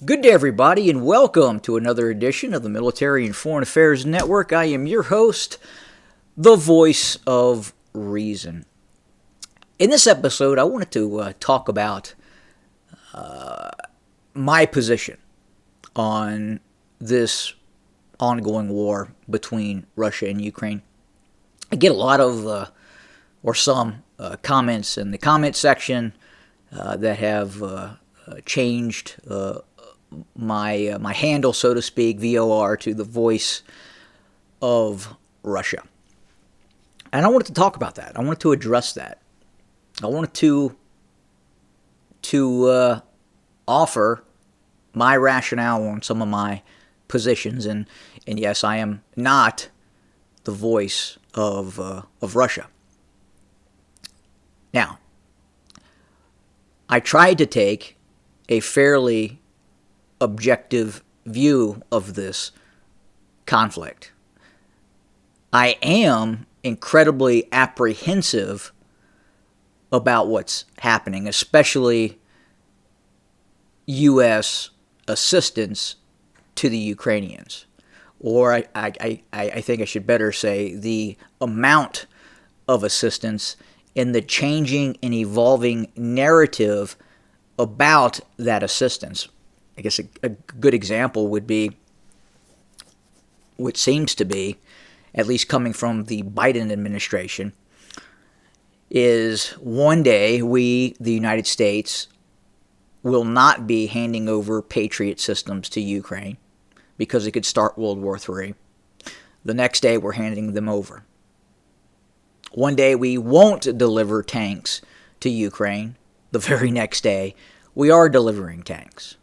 Good day, everybody, and welcome to another edition of the Military and Foreign Affairs Network. I am your host, the voice of reason. In this episode, I wanted to talk about my position on this ongoing war between Russia and Ukraine. I get a lot of, or some, comments in the comment section that have changed my handle, so to speak, VOR, to the voice of Russia. And I wanted to talk about that. I wanted to address that. I wanted to offer my rationale on some of my positions, and yes, I am not the voice of Russia. Now, I tried to take a fairly objective view of this conflict. I am incredibly apprehensive about what's happening, especially U.S. assistance to the Ukrainians. Or I think I should better say the amount of assistance in the changing and evolving narrative about that assistance. I guess a good example would be what seems to be, at least coming from the Biden administration, is one day we, the United States, will not be handing over Patriot systems to Ukraine because it could start World War III. The next day we're handing them over. One day we won't deliver tanks to Ukraine. The very next day we are delivering tanks.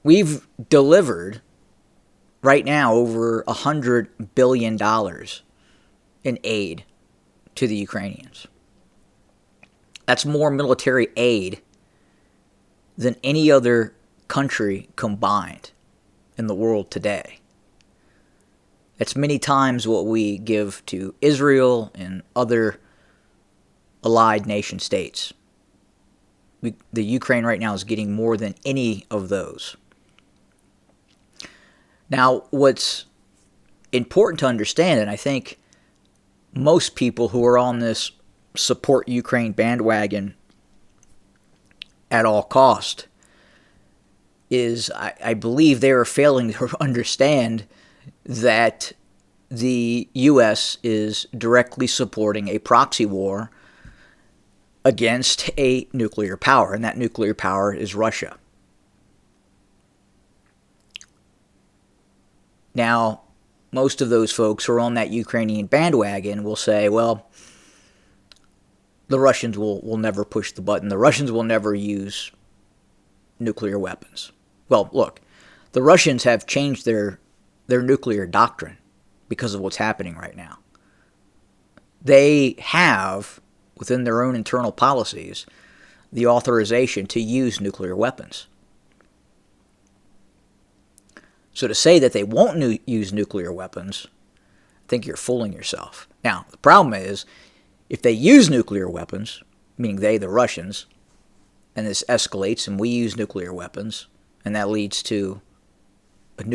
We've delivered right now over $100 billion in aid to the Ukrainians. That's more military aid than any other country combined in the world today. It's many times what we give to Israel and other allied nation states. The Ukraine right now is getting more than any of those. Now, what's important to understand, and I think most people who are on this support Ukraine bandwagon at all cost, is I believe they are failing to understand that the U.S. is directly supporting a proxy war against a nuclear power, and that nuclear power is Russia. Now, most of those folks who are on that Ukrainian bandwagon will say, well, the Russians will never push the button. The Russians will never use nuclear weapons. Well, look, the Russians have changed their nuclear doctrine because of what's happening right now. They have, within their own internal policies, the authorization to use nuclear weapons. So to say that they won't use nuclear weapons, I think you're fooling yourself. Now, the problem is, if they use nuclear weapons, meaning they, the Russians, and this escalates and we use nuclear weapons, and that leads to an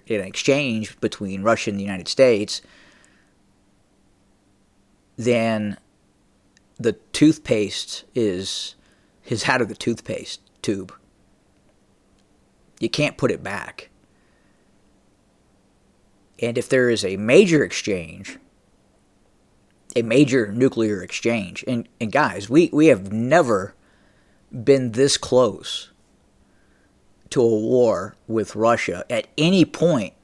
exchange between Russia and the United States, then the toothpaste is out of the toothpaste tube. You can't put it back. And if there is a major exchange, a major nuclear exchange, and guys, we have never been this close to a war with Russia at any point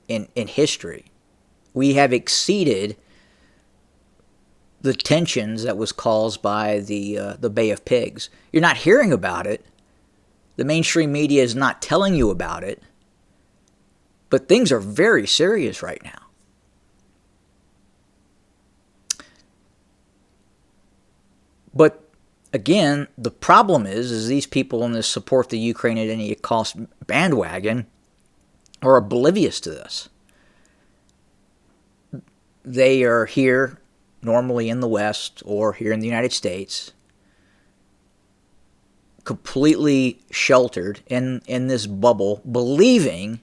in history. We have exceeded the tensions that was caused by the Bay of Pigs. You're not hearing about it. The mainstream media is not telling you about it. But things are very serious right now. But again, the problem is these people in this support the Ukraine at any cost bandwagon are oblivious to this. They are here, normally in the West or here in the United States, completely sheltered in this bubble, believing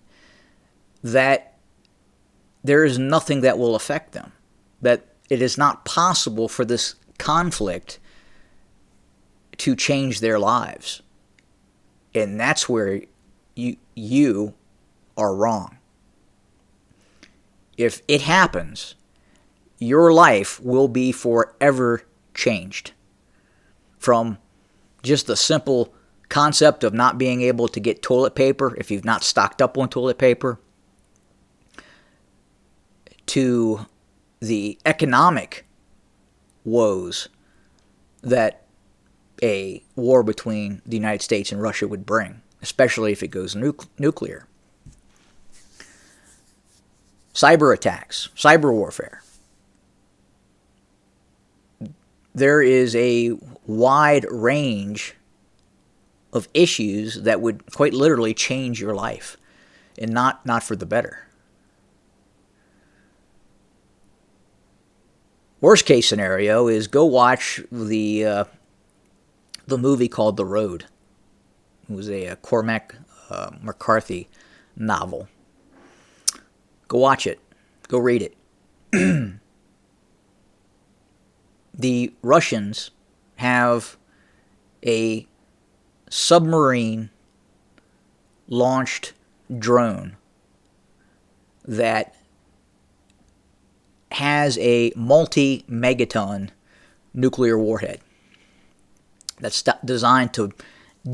that there is nothing that will affect them, that it is not possible for this conflict to change their lives. And that's where you are wrong. If it happens, your life will be forever changed. From just the simple concept of not being able to get toilet paper if you've not stocked up on toilet paper, to the economic woes that a war between the United States and Russia would bring, especially if it goes nuclear. Cyber attacks, cyber warfare. There is a wide range of issues that would quite literally change your life, and not for the better. Worst case scenario is go watch the movie called The Road. It was a Cormac McCarthy novel. Go watch it. Go read it. The Russians have a submarine launched drone that has a multi-megaton nuclear warhead that's designed to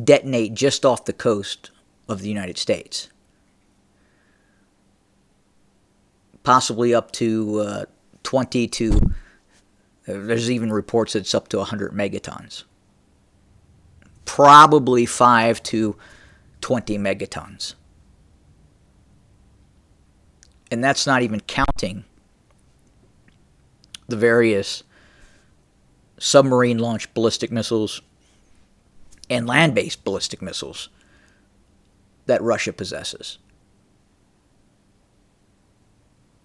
detonate just off the coast of the United States. Possibly up to 20 to, there's even reports that it's up to 100 megatons. Probably 5 to 20 megatons. And that's not even counting the various submarine-launched ballistic missiles and land-based ballistic missiles that Russia possesses.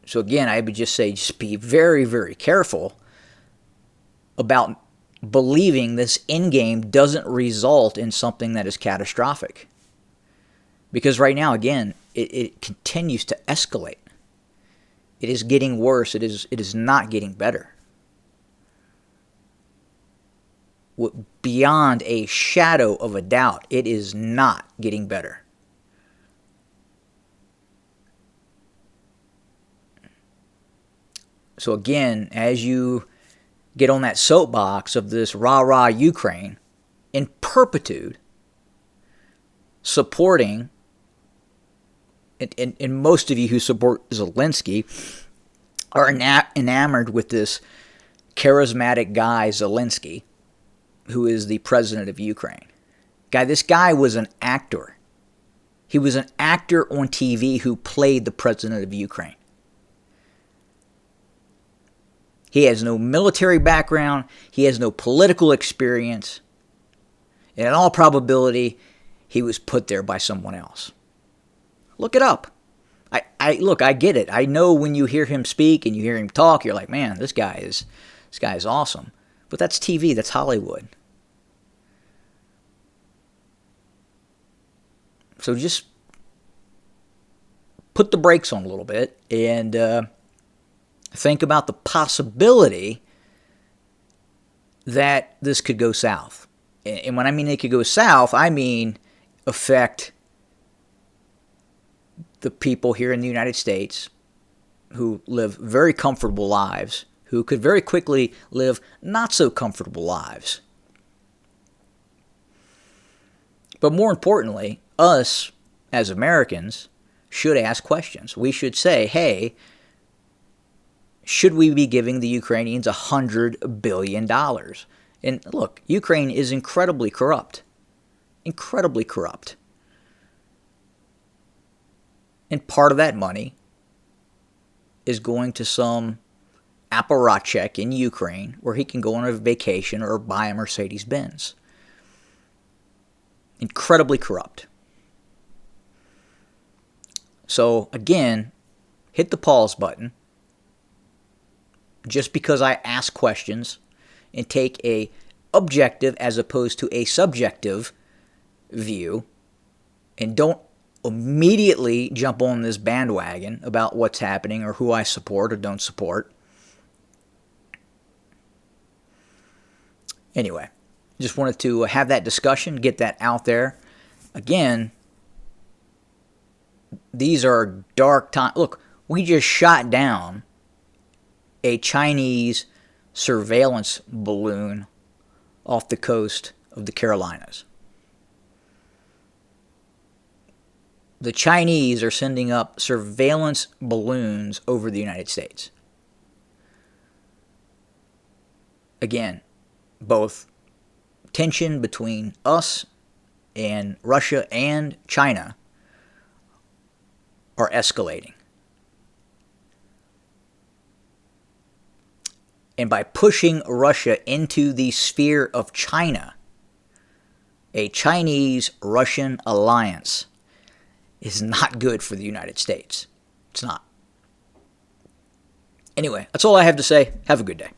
So again, I would just say, just be very, very careful about believing this endgame doesn't result in something that is catastrophic. Because right now, again, it continues to escalate. It is getting worse. It is not getting better. Beyond a shadow of a doubt, it is not getting better. So again, as you get on that soapbox of this rah-rah Ukraine in perpetude, supporting, and most of you who support Zelensky are enamored with this charismatic guy, Zelensky, who is the president of Ukraine. This guy was an actor. He was an actor on TV who played the president of Ukraine. He has no military background. He has no political experience. And in all probability, he was put there by someone else. Look it up. I get it. I know when you hear him speak and you hear him talk, you're like, man, this guy is awesome. But that's TV. That's Hollywood. So just put the brakes on a little bit and think about the possibility that this could go south. And when I mean it could go south, I mean affect the people here in the United States who live very comfortable lives, who could very quickly live not so comfortable lives. But more importantly, us as Americans should ask questions. We should say, hey, should we be giving the Ukrainians $100 billion? And look, Ukraine is incredibly corrupt. Incredibly corrupt. And part of that money is going to some apparatchik in Ukraine where he can go on a vacation or buy a Mercedes-Benz. Incredibly corrupt. So again, hit the pause button. Just because I ask questions and take a objective as opposed to a subjective view and don't immediately jump on this bandwagon about what's happening or who I support or don't support. Anyway, just wanted to have that discussion, get that out there. Again, these are dark times. Look, we just shot down a Chinese surveillance balloon off the coast of the Carolinas. The Chinese are sending up surveillance balloons over the United States. Again, both tension between us and Russia and China are escalating. And by pushing Russia into the sphere of China, a Chinese-Russian alliance is not good for the United States. It's not. Anyway, that's all I have to say. Have a good day.